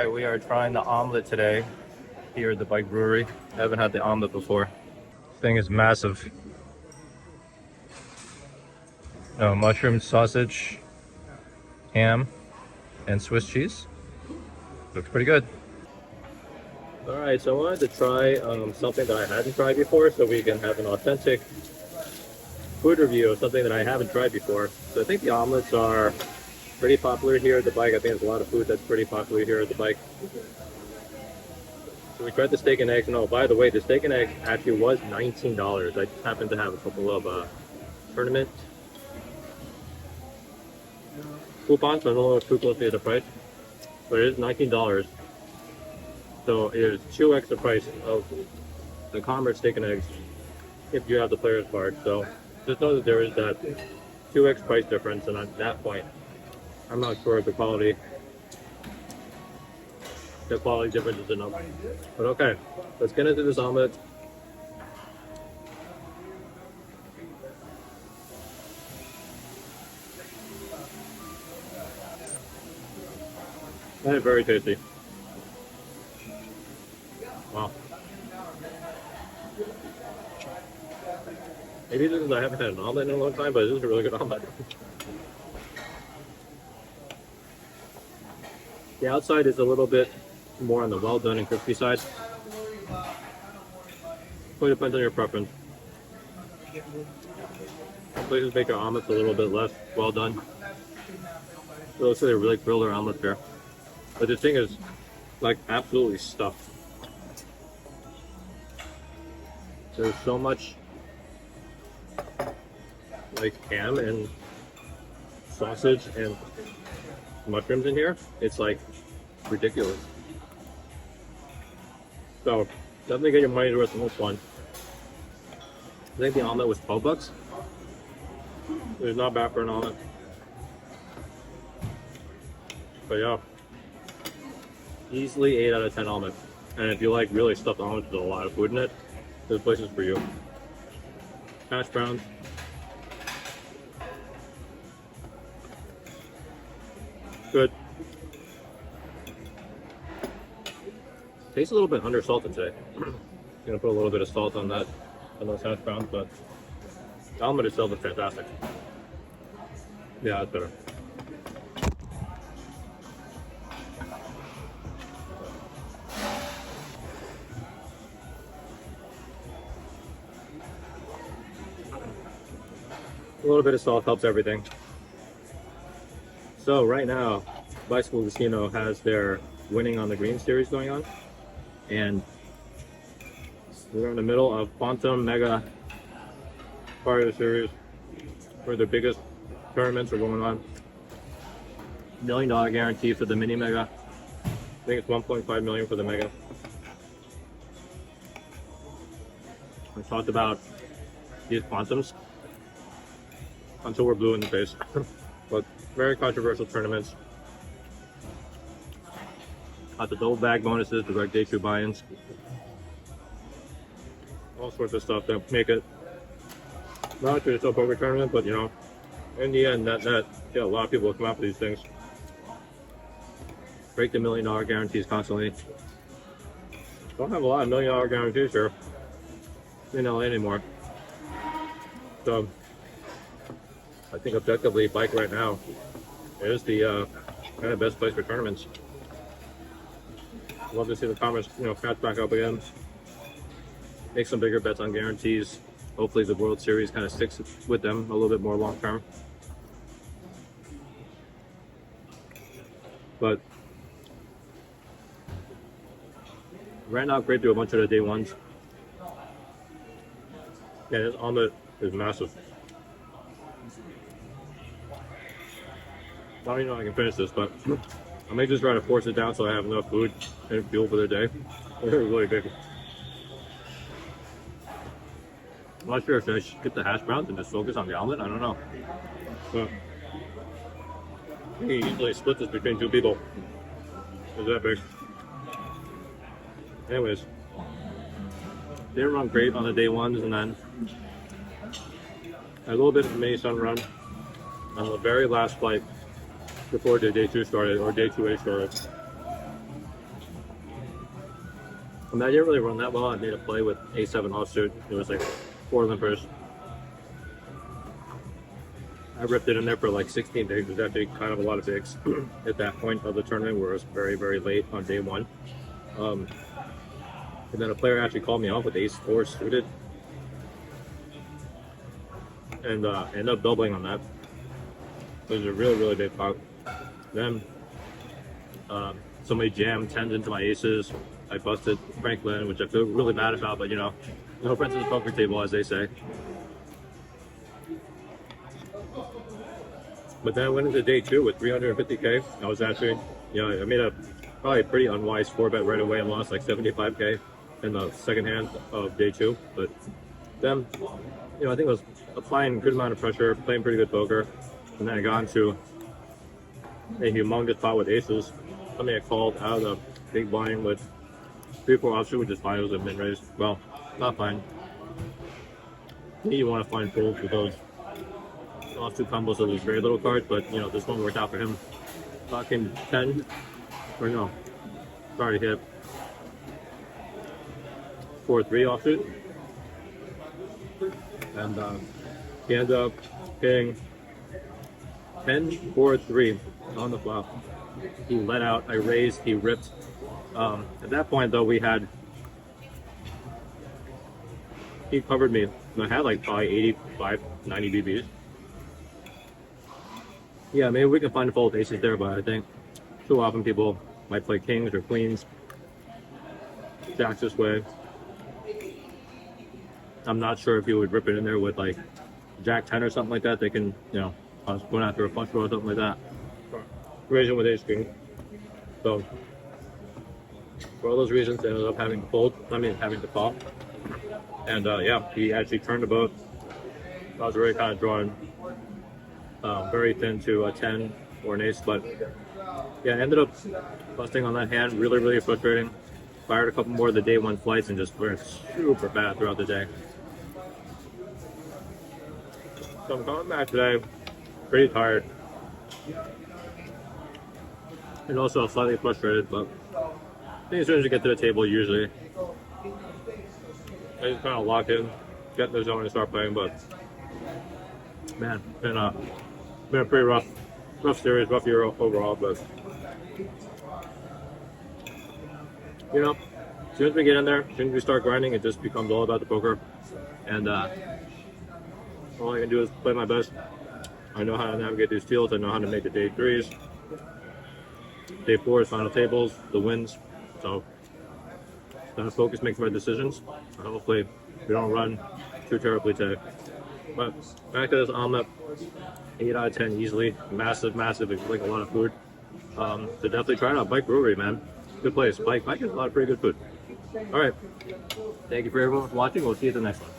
Alright, we are trying the omelet today here at the Bike Brewery. I haven't had the omelet before. This thing is massive. Mushroom, sausage, ham, and Swiss cheese. Looks pretty good. Alright, so I wanted to try something that I hadn't tried before so we can have an authentic food review of something that I haven't tried before. So I think the omelets are pretty popular here at the Bike. I think there's a lot of food that's pretty popular here at the Bike. So we tried the steak and eggs. And oh, by the way, the steak and eggs actually was $19. I just happened to have a couple of tournament coupons, so I don't know if too closely to the price, but it is $19. So it is 2x the price of the Commerce steak and eggs if you have the player's card. So just know that there is that 2x price difference, and at that point, I'm not sure if the quality difference is enough. But okay, let's get into this omelet. And it's very tasty. Wow. Maybe this is I haven't had an omelet in a long time, but this is a really good omelet. The outside is a little bit more on the well done and crispy side. It depends on your preference. Some places make their omelets a little bit less well done. It looks like they really grilled their omelet there. But this thing is like absolutely stuffed. There's so much like ham and sausage and mushrooms in here. It's like ridiculous. So definitely get your money's worth on this one. I think the omelet was 12 bucks. It's not bad for an omelet. But yeah, easily 8 out of 10 omelet. And if you like really stuffed omelets with a lot of food in it, this place is for you. Hash browns. Good. Tastes a little bit under salted today. Gonna put a little bit of salt on that, on those hash browns, but the omelet itself is fantastic. Yeah, that's better. A little bit of salt helps everything. So right now, Bicycle Casino has their Winning on the Green series going on, and we're in the middle of Quantum Mega part of the series, where the biggest tournaments are going on. $1 million guarantee for the mini mega. I think it's 1.5 million for the mega. We talked about these quantums until we're blue in the face. But very controversial tournaments. Got the double bag bonuses, direct day 2 buy-ins, all sorts of stuff that make it not a traditional poker tournament, but you know, in the end, a lot of people will come out for these things. Break the $1 million guarantees constantly. Don't have a lot of $1 million guarantees here in LA anymore. So I think objectively, Bike right now is the kind of best place for tournaments. Love to see the Commerce, catch back up again. Make some bigger bets on guarantees. Hopefully, the World Series kind of sticks with them a little bit more long term. But right now, great to do a bunch of the day ones. Yeah, this omelet is massive. I don't even know if I can finish this, but I may just try to force it down so I have enough food and fuel for the day. They're really big. I'm not sure if I should get the hash browns and just focus on the omelet. I don't know. But you can easily split this between 2 people. It's that big. Anyways, didn't run great on the day ones, and then a little bit of a mini sun run on the very last flight before the day 2 started, or day 2A started. I mean, I didn't really run that well. I made a play with A7 offsuit. It was like 4 limpers. I ripped it in there for like 16 bigs. It was actually kind of a lot of bigs at that point of the tournament where it was very, very late on day one. And then a player actually called me off with ace-4 suited. And ended up doubling on that. It was a really, really big pot. Then somebody jammed 10s into my aces. I busted Franklin, which I feel really bad about, but you know, no friends at the poker table, as they say. But then I went into day 2 with 350K. I was actually, you know, I made a probably pretty unwise 4-bet right away and lost like 75K in the second hand of day 2. But then, you know, I think I was applying a good amount of pressure, playing pretty good poker. And then I got into a humongous pot with aces. Something I called out of the big blind with 3-4 offsuit, which is fine. It was a min raise. Well, not fine. You want to find folds with those offsuit combos, so there's very little cards, but you know, this one worked out for him. Fucking 10, or no, sorry, hit 4-3 offsuit. And he ended up hitting 10-4-3 on the flop. He let out, I raised, he ripped. At that point though, he covered me. And I had like probably 85, 90 BBs. Yeah, maybe we can find a fold aces there, but I think too often people might play kings or queens. Jacks this way. I'm not sure if you would rip it in there with like Jack 10 or something like that. They can, you know, going after a flush draw or something like that. Raising with ace king. So for all those reasons, they ended up having to fold. I mean, having to call. And yeah, he actually turned the boat. I was already kind of drawing very thin to a 10 or an ace, but yeah, I ended up busting on that hand. Really, really frustrating. Fired a couple more of the day 1 flights and just went super bad throughout the day. So I'm coming back today, pretty tired. And also slightly frustrated, but I think as soon as you get to the table, usually I just kind of lock in, get in the zone and start playing. But man, it's been a pretty rough series, rough year overall. But you know, as soon as we get in there, as soon as we start grinding, it just becomes all about the poker. And all I can do is play my best. I know how to navigate these fields. I know how to make the day 3s, day 4s, final tables, the wins. So gotta focus, make my decisions. And hopefully we don't run too terribly today. But back to this omelet, 8 out of 10 easily. Massive, massive. If you like a lot of food, so definitely try it out. Bike Brewery, man. Good place. Bike has a lot of pretty good food. All right. Thank you for everyone for watching. We'll see you at the next one.